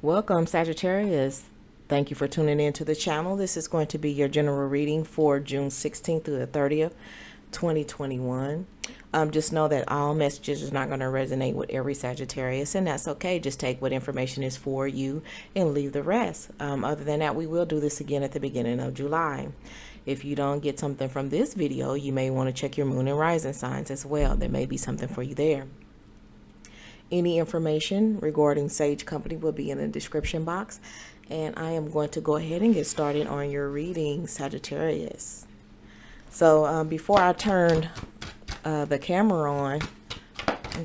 Welcome, Sagittarius. Thank you for tuning in to the channel. This is going to be your general reading for June 16th through the 30th, 2021. Just know that all messages are not going to resonate with every Sagittarius, and that's okay. Just take what information is for you and leave the rest. Other than that, we will do this again at the beginning of July. If you don't get something from this video, you may want to check your moon and rising signs as well. There may be something for you there. Any information regarding Sage Company will be in the description box. And I am going to go ahead and get started on your reading, Sagittarius. So before I turn the camera on,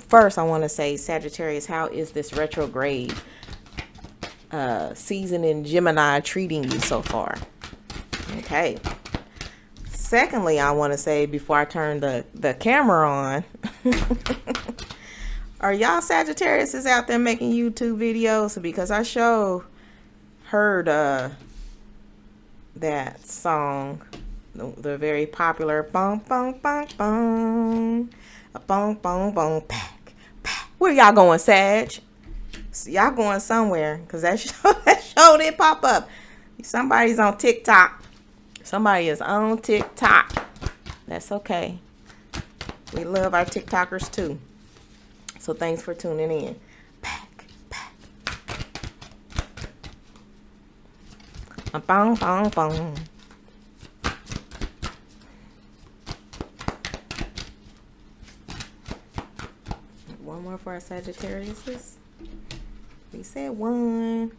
first I want to say, Sagittarius, how is this retrograde season in Gemini treating you so far? Okay. Secondly, I want to say, before I turn the camera on, are y'all Sagittarius is out there making YouTube videos? Because I heard that song, the very popular bong bong bong bong, a bong bong bong pack pack. Where y'all going, Sag? So y'all going somewhere? Cause that show did pop up. Somebody's on TikTok. Somebody is on TikTok. That's okay. We love our TikTokers too. So thanks for tuning in. Pack, pack. A bong, bong, bong. One more for our Sagittariuses. We said one.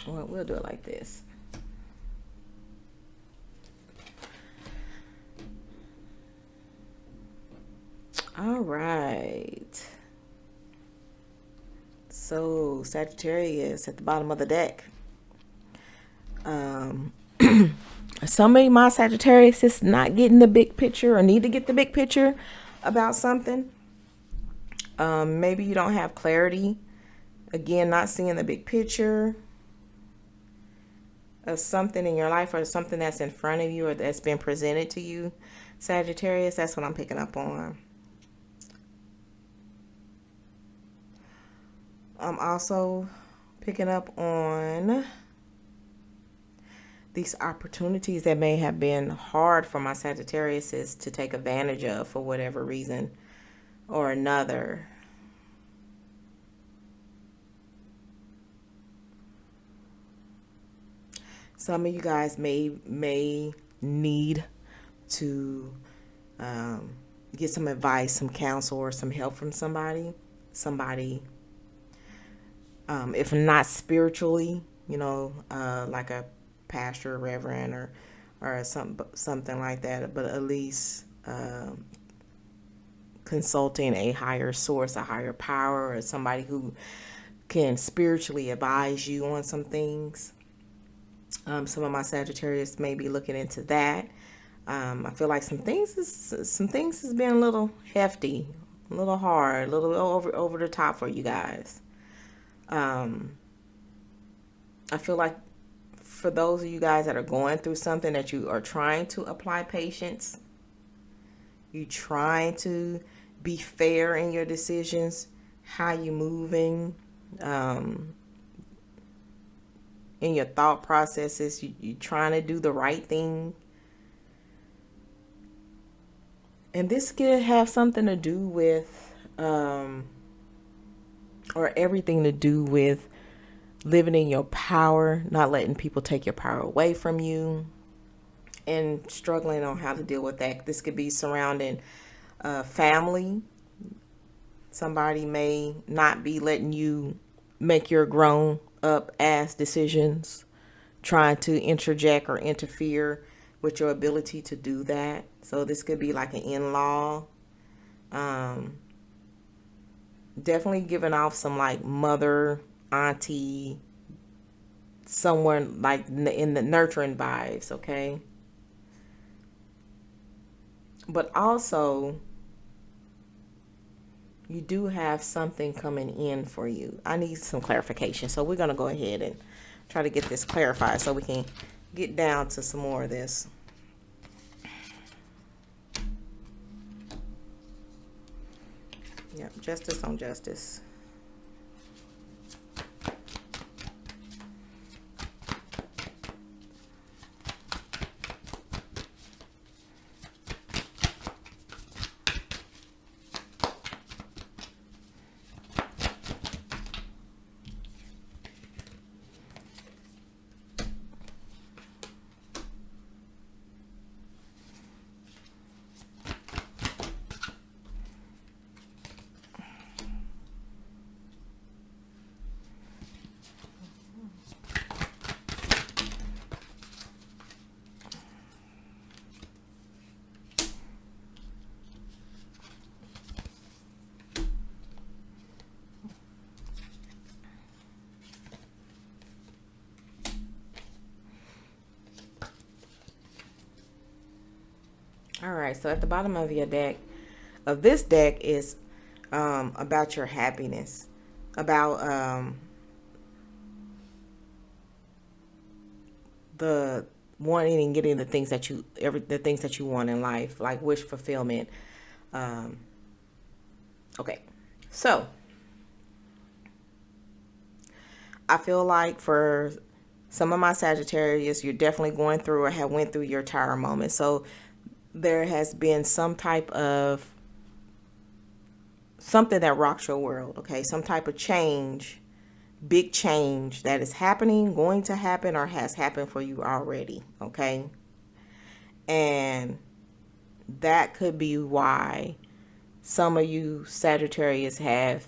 Well, we'll do it like this. All right. So Sagittarius at the bottom of the deck. Somebody, my Sagittarius, is not getting the big picture or need to get the big picture about something. Maybe you don't have clarity. Again, not seeing the big picture of something in your life or something that's in front of you or that's been presented to you, Sagittarius. That's what I'm picking up on. I'm also picking up on these opportunities that may have been hard for my Sagittariuses to take advantage of for whatever reason or another. Some of you guys may need to get some advice, some counsel, or some help from somebody. If not spiritually, like a pastor, reverend, or something like that, but at least consulting a higher source, a higher power, or somebody who can spiritually advise you on some things. Some of my Sagittarius may be looking into that. I feel like some things has been a little hefty, a little hard, a little over the top for you guys. I feel like for those of you guys that are going through something, that you are trying to apply patience, you trying to be fair in your decisions, how you moving, in your thought processes, you trying to do the right thing. And this could have something to do with, or everything to do with living in your power, not letting people take your power away from you, and struggling on how to deal with that. This could be surrounding family. Somebody may not be letting you make your grown up ass decisions, trying to interject or interfere with your ability to do that. So this could be like an in-law. Definitely giving off some like mother, auntie, someone like in the nurturing vibes, okay? But also, you do have something coming in for you. I need some clarification. So we're going to go ahead and try to get this clarified so we can get down to some more of this. Yep, justice on justice. All right, so at the bottom of your deck, of this deck, is about your happiness, about the wanting and getting the things that the things that you want in life, like wish fulfillment. Okay, so I feel like for some of my Sagittarius, you're definitely going through or have went through your tower moment. So there has been some type of something that rocks your world, okay? Some type of change, big change that is happening, going to happen, or has happened for you already, okay? And that could be why some of you Sagittarius have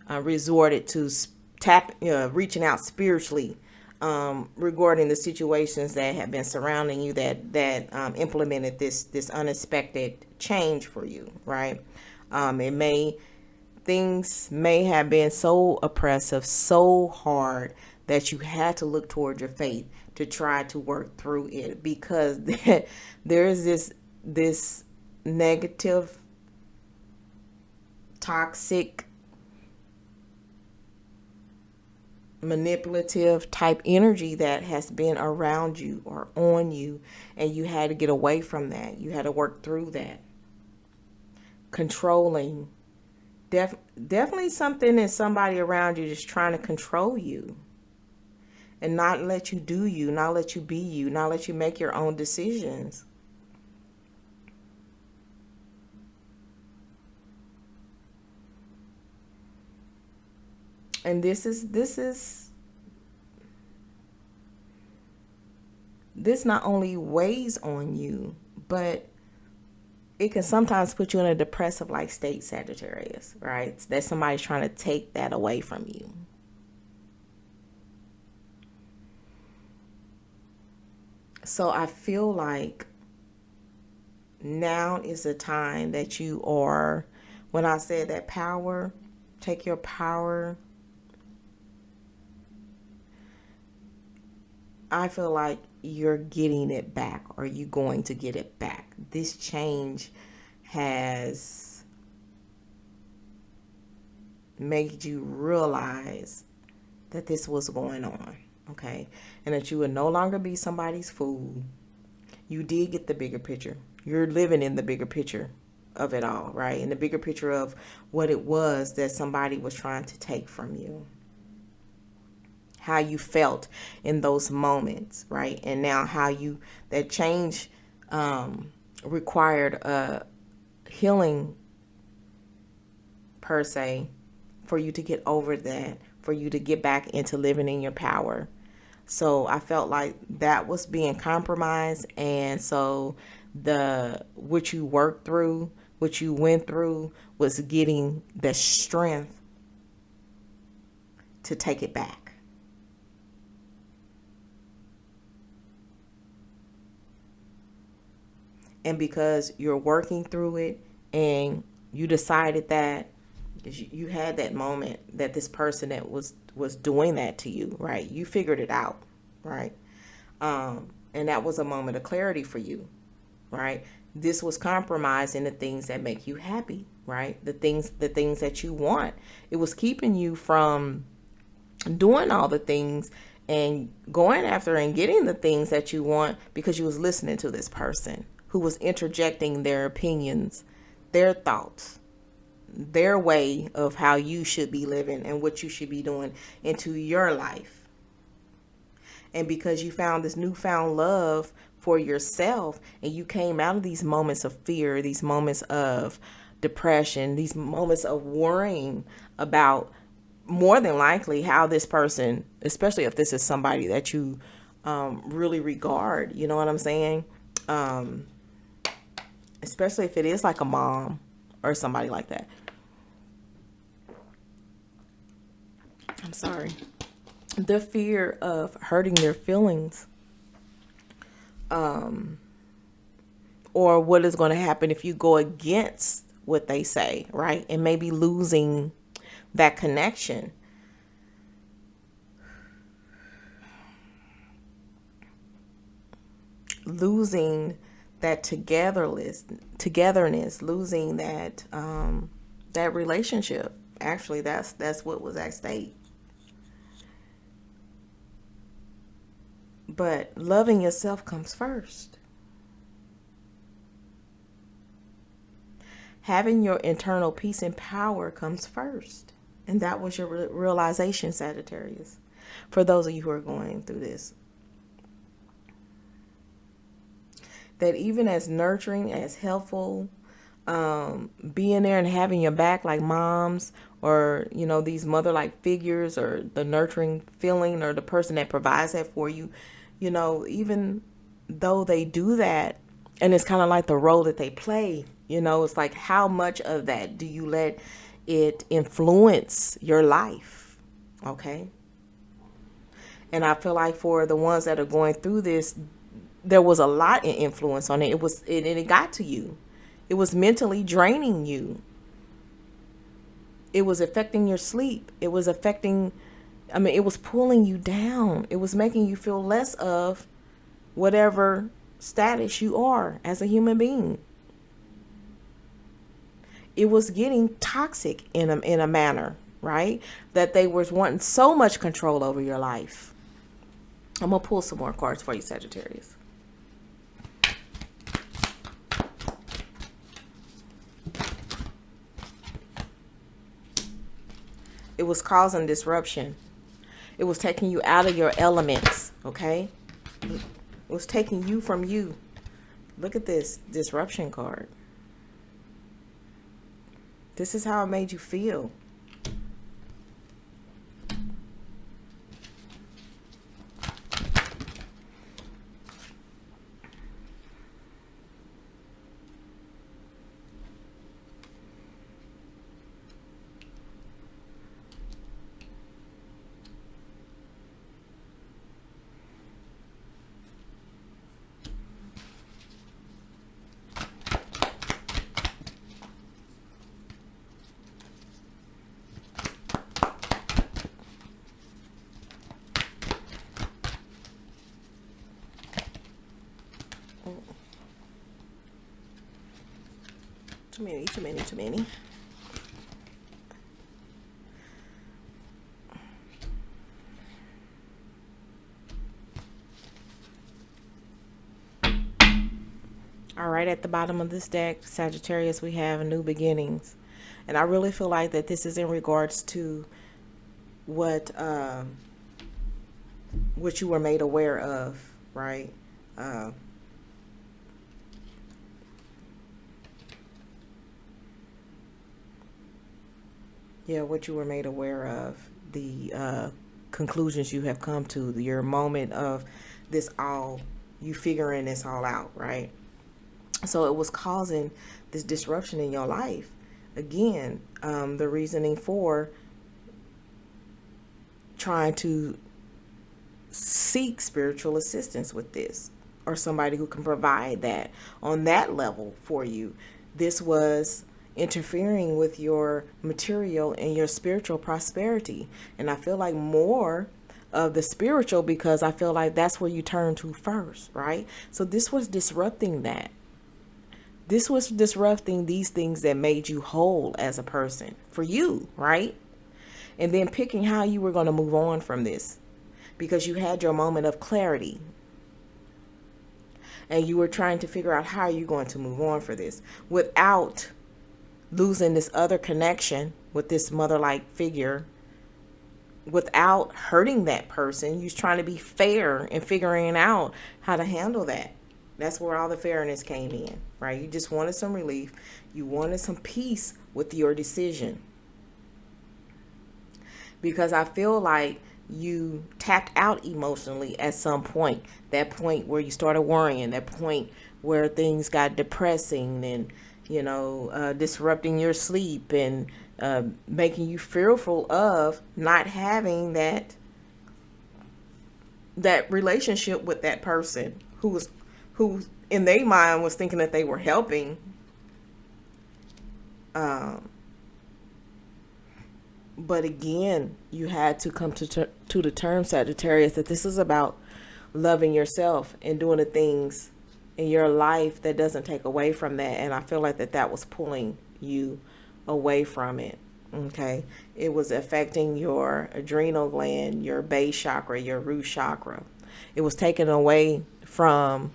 resorted to reaching out spiritually regarding the situations that have been surrounding you that implemented this unexpected change for you, right? Things may have been so oppressive, so hard that you had to look toward your faith to try to work through it, because there is this negative, toxic, manipulative type energy that has been around you or on you, and you had to get away from that. You had to work through that. Controlling, definitely something that somebody around you just trying to control you and not let you do you, not let you be you, not let you make your own decisions. And this not only weighs on you, but it can sometimes put you in a depressive like state, Sagittarius, right? That somebody's trying to take that away from you. So I feel like now is the time that you are, when I said that power, take your power, I feel like you're getting it back, or you going to get it back. This change has made you realize that this was going on, okay? And that you would no longer be somebody's fool. You did get the bigger picture. You're living in the bigger picture of it all, right? In the bigger picture of what it was that somebody was trying to take from you. How you felt in those moments, right? And now that change required a healing per se for you to get over that, for you to get back into living in your power. So I felt like that was being compromised, and so what you worked through, what you went through, was getting the strength to take it back. And because you're working through it, and you decided that you had that moment that this person that was doing that to you, right? You figured it out, right? And that was a moment of clarity for you, right? This was compromising the things that make you happy, right? The things that you want. It was keeping you from doing all the things and going after and getting the things that you want, because you was listening to this person who was interjecting their opinions, their thoughts, their way of how you should be living and what you should be doing into your life. And because you found this newfound love for yourself, and you came out of these moments of fear, these moments of depression, these moments of worrying about more than likely how this person, especially if this is somebody that you really regard, you know what I'm saying? Especially if it is like a mom or somebody like that. I'm sorry. The fear of hurting their feelings, or what is going to happen if you go against what they say, right? And maybe losing that connection. Losing that togetherness, losing that that relationship. Actually, that's what was at stake. But loving yourself comes first. Having your internal peace and power comes first. And that was your realization, Sagittarius, for those of you who are going through this. That even as nurturing, as helpful, being there and having your back like moms, or, you know, these mother-like figures, or the nurturing feeling, or the person that provides that for you, you know, even though they do that, and it's kind of like the role that they play, you know, it's like, how much of that do you let it influence your life? Okay. And I feel like for the ones that are going through this, there was a lot in influence on it. It got to you. It was mentally draining you. It was affecting your sleep. It was it was pulling you down. It was making you feel less of whatever status you are as a human being. It was getting toxic in a manner, right? That they was wanting so much control over your life. I'm going to pull some more cards for you, Sagittarius. It was causing disruption. It was taking you out of your elements, okay? It was taking you from you. Look at this disruption card. This is how it made you feel. Too many. All right, at the bottom of this deck, Sagittarius, we have new beginnings. And I really feel like that this is in regards to what you were made aware of, right? Yeah, what you were made aware of, the conclusions you have come to, your moment of this all, you figuring this all out, right? So it was causing this disruption in your life. Again, the reasoning for trying to seek spiritual assistance with this, or somebody who can provide that on that level for you. This was interfering with your material and your spiritual prosperity. And I feel like more of the spiritual, because I feel like that's where you turn to first, right? So this was disrupting that. This was disrupting these things that made you whole as a person, for you, right? And then picking how you were going to move on from this, because you had your moment of clarity. And you were trying to figure out how you're going to move on for this without losing this other connection with this mother-like figure without hurting that person. You're trying to be fair and figuring out how to handle that. That's where all the fairness came in, right? You just wanted some relief. You wanted some peace with your decision. Because I feel like you tapped out emotionally at some point. That point where you started worrying, that point where things got depressing and, disrupting your sleep and making you fearful of not having that relationship with that person who in their mind was thinking that they were helping. But again, you had to come to the term, Sagittarius, that this is about loving yourself and doing the things in your life that doesn't take away from that. And I feel like that was pulling you away from it. Okay. It was affecting your adrenal gland, your base chakra, your root chakra. It was taken away from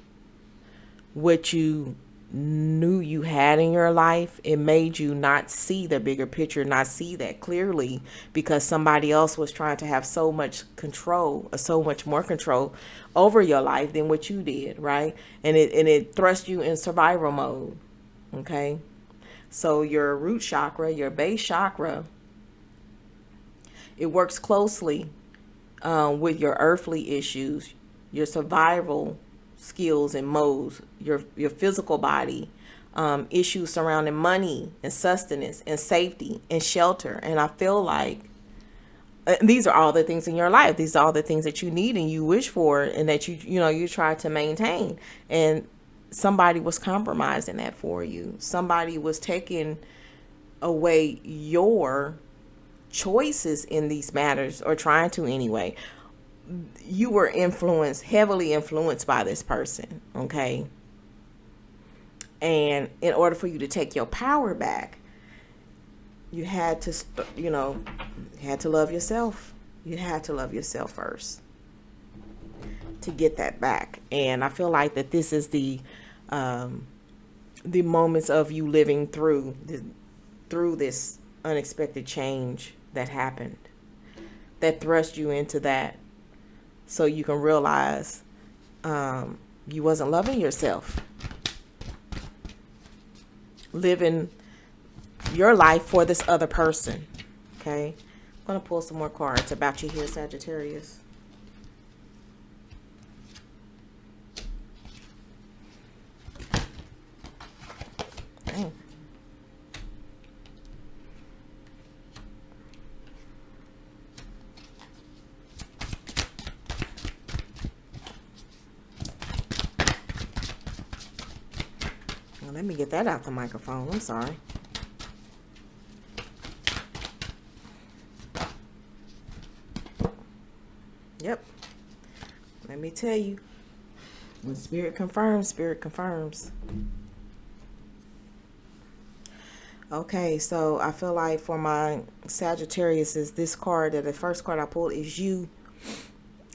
what you knew you had in your life. It made you not see the bigger picture, not see that clearly, because somebody else was trying to have so much control, or so much more control over your life than what you did, right? And it thrust you in survival mode. Okay. So your root chakra, your base chakra, it works closely with your earthly issues, your survival skills and modes, your physical body, issues surrounding money and sustenance and safety and shelter. And I feel like these are all the things in your life. These are all the things that you need and you wish for, and that you try to maintain. And somebody was compromising that for you. Somebody was taking away your choices in these matters, or trying to anyway. You were heavily influenced by this person, okay? And in order for you to take your power back, you had to, had to love yourself. You had to love yourself first to get that back. And I feel like that this is the moments of you living through this unexpected change that happened, that thrust you into that. So you can realize you wasn't loving yourself, living your life for this other person. Okay, I'm going to pull some more cards about you here, Sagittarius. Dang. Let me get that out the microphone. I'm sorry. Yep. Let me tell you. When spirit confirms, spirit confirms. Okay, so I feel like for my Sagittarius, is this card, that the first card I pulled is you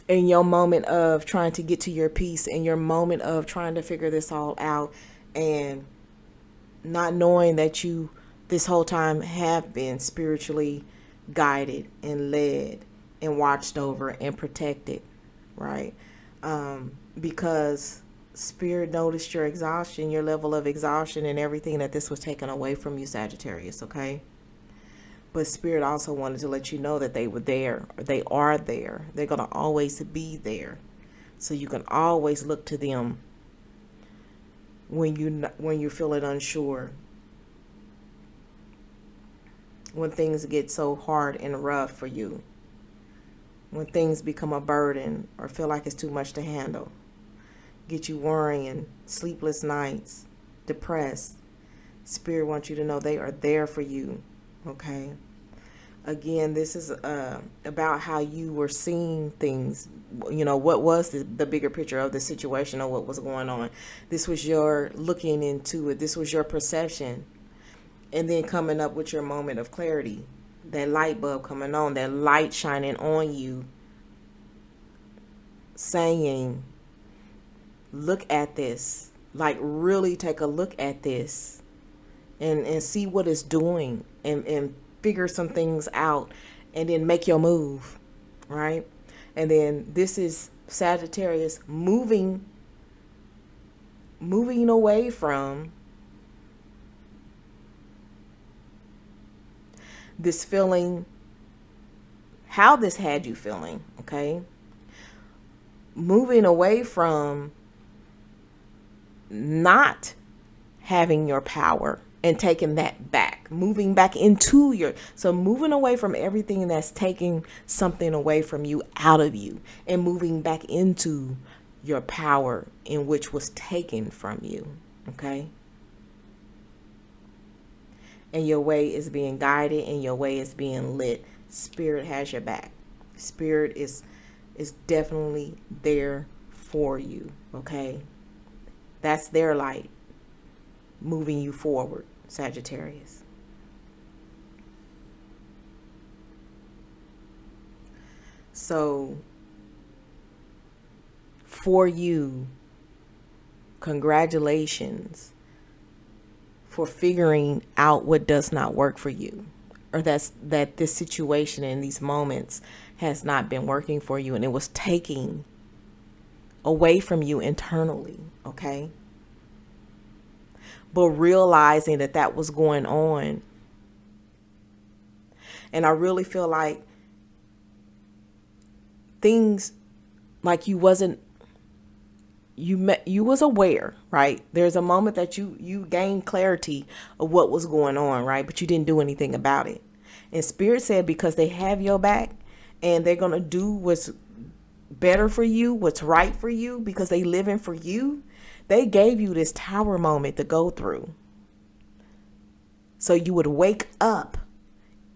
in your moment of trying to get to your peace, in your moment of trying to figure this all out, and not knowing that you this whole time have been spiritually guided and led and watched over and protected, right? Because spirit noticed your exhaustion, your level of exhaustion, and everything that this was taken away from you, Sagittarius, okay? But spirit also wanted to let you know that they were there, or they are there. They're going to always be there. So you can always look to them when you're feeling unsure, when things get so hard and rough for you, when things become a burden or feel like it's too much to handle, get you worrying, sleepless nights, depressed. Spirit wants you to know they are there for you, okay? Again, this is about how you were seeing things. What was the bigger picture of the situation, or what was going on. This was your looking into it. This was your perception. And then coming up with your moment of clarity. That light bulb coming on, that light shining on you, saying, look at this. Like, really take a look at this. and see what it's doing, and figure some things out, and then make your move, right? And then this is Sagittarius moving away from this feeling, how this had you feeling, okay? Moving away from not having your power and taking that back, moving back into so moving away from everything that's taking something away from you, out of you, and moving back into your power in which was taken from you, okay? And your way is being guided, and your way is being lit. Spirit has your back. Spirit is definitely there for you, okay? That's their light moving you forward, Sagittarius. So for you, congratulations for figuring out what does not work for you, or that this situation in these moments has not been working for you, and it was taking away from you internally, okay? But realizing that was going on. And I really feel like things, like you was aware, right? There's a moment that you gained clarity of what was going on, right? But you didn't do anything about it. And Spirit said, because they have your back and they're going to do what's better for you, what's right for you, because they living for you, they gave you this tower moment to go through, so you would wake up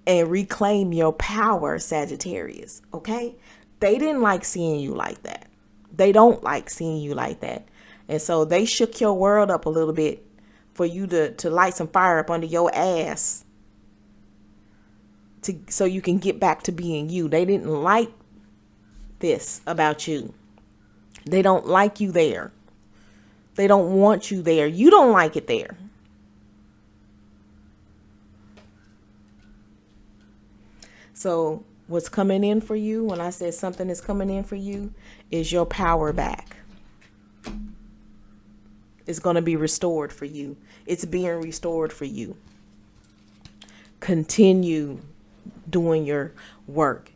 and reclaim your power, Sagittarius, okay? They didn't like seeing you like that. They don't like seeing you like that. And so they shook your world up a little bit for you to light some fire up under your ass, so you can get back to being you. They didn't like this about you. They don't like you there. They don't want you there. You don't like it there. So what's coming in for you, when I said something is coming in for you, is your power back. It's going to be restored for you. It's being restored for you. Continue doing your work.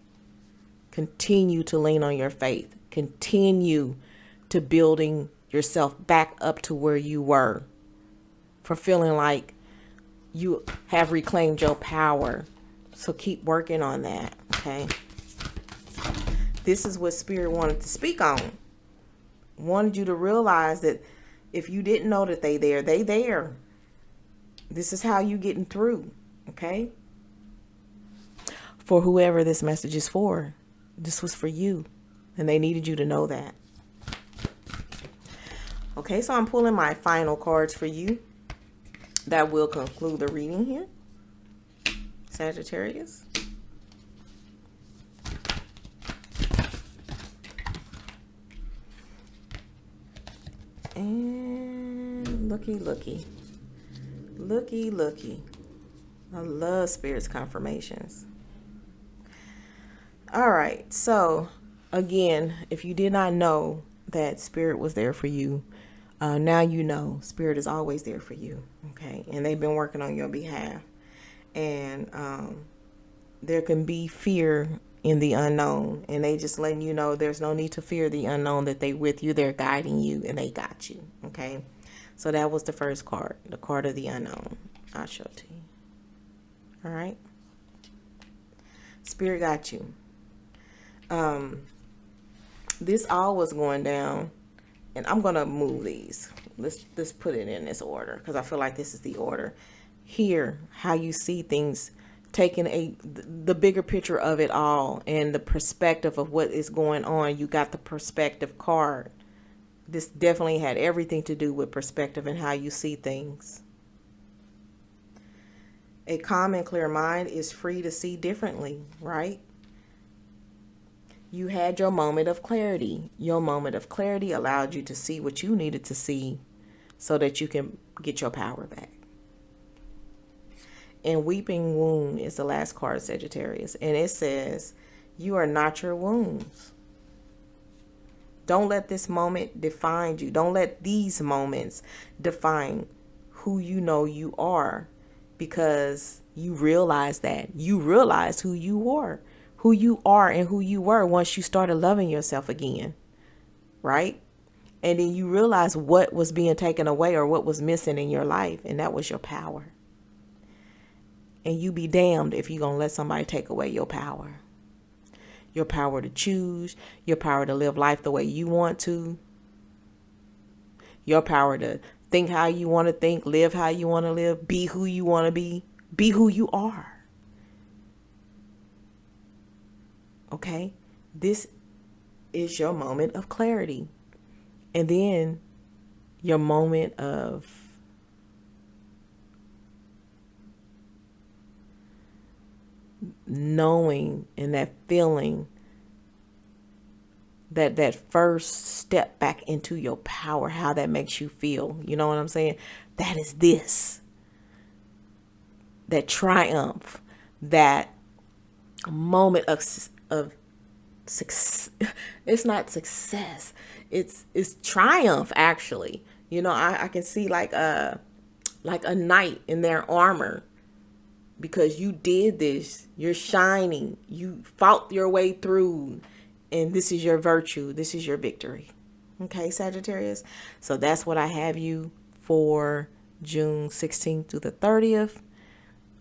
Continue to lean on your faith. Continue to building yourself back up to where you were, for feeling like you have reclaimed your power. So keep working on that, okay? This is what Spirit wanted to speak on. Wanted you to realize that if you didn't know that they there. This is how you getting through, okay? For whoever this message is for, this was for you, and they needed you to know that. Okay, so I'm pulling my final cards for you. That will conclude the reading here, Sagittarius. And looky. I love Spirit's confirmations. All right, so again, if you did not know that Spirit was there for you, now you know. Spirit is always there for you, okay? And they've been working on your behalf. And there can be fear in the unknown, and they just letting you know there's no need to fear the unknown, that they with you, they're guiding you, and they got you, okay? So that was the first card, the card of the unknown. I'll show it to you. All right? Spirit got you. This all was going down, and I'm gonna move these. Let's put it in this order, because I feel like this is the order. Here, how you see things, taking the bigger picture of it all, and the perspective of what is going on. You got the perspective card. This definitely had everything to do with perspective and how you see things. A calm and clear mind is free to see differently, right? You had your moment of clarity. Your moment of clarity allowed you to see what you needed to see, so that you can get your power back. And weeping wound is the last card, Sagittarius. And it says, you are not your wounds. Don't let this moment define you. Don't let these moments define who you know you are, because you realize that. You realize who you are and who you were once you started loving yourself again, right? And then you realize what was being taken away or what was missing in your life, and that was your power. And you be damned if you're going to let somebody take away your power. Your power to choose, your power to live life the way you want to, your power to think how you want to think, live how you want to live, be who you want to be who you are. Okay? This is your moment of clarity. And then your moment of knowing and that feeling, that first step back into your power, how that makes you feel. You know what I'm saying? That is this. That triumph, that moment of success. It's not success. It's triumph, actually. You know, I can see like a knight in their armor, because you did this. You're shining. You fought your way through. And this is your virtue. This is your victory. Okay, Sagittarius? So that's what I have you for June 16th through the 30th.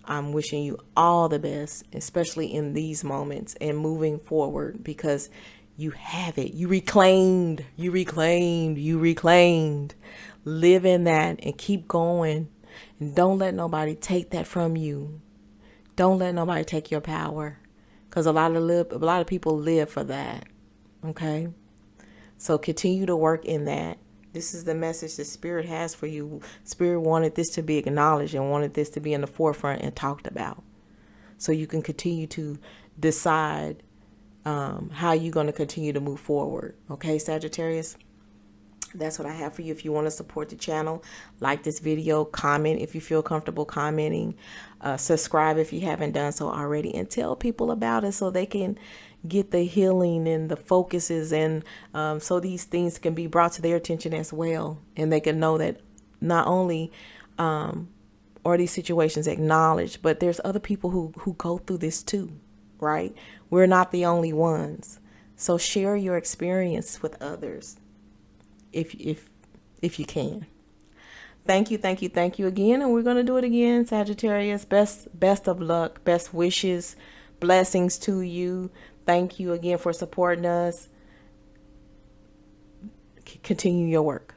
I'm wishing you all the best, especially in these moments and moving forward, because you have it. You reclaimed. Live in that and keep going. And don't let nobody take that from you. Don't let nobody take your power. Because a lot of people live for that. Okay? So continue to work in that. This is the message that Spirit has for you. Spirit wanted this to be acknowledged and wanted this to be in the forefront and talked about. So you can continue to decide how you're going to continue to move forward. Okay, Sagittarius? That's what I have for you. If you want to support the channel, like this video, comment if you feel comfortable commenting, subscribe if you haven't done so already, and tell people about it so they can get the healing and the focuses, and so these things can be brought to their attention as well, and they can know that not only are these situations acknowledged, but there's other people who go through this too, right? We're not the only ones. So share your experience with others. If you can. Thank you again, and we're going to do it again, Sagittarius. Best of luck, best wishes, blessings to you. Thank you again for supporting us. Continue your work.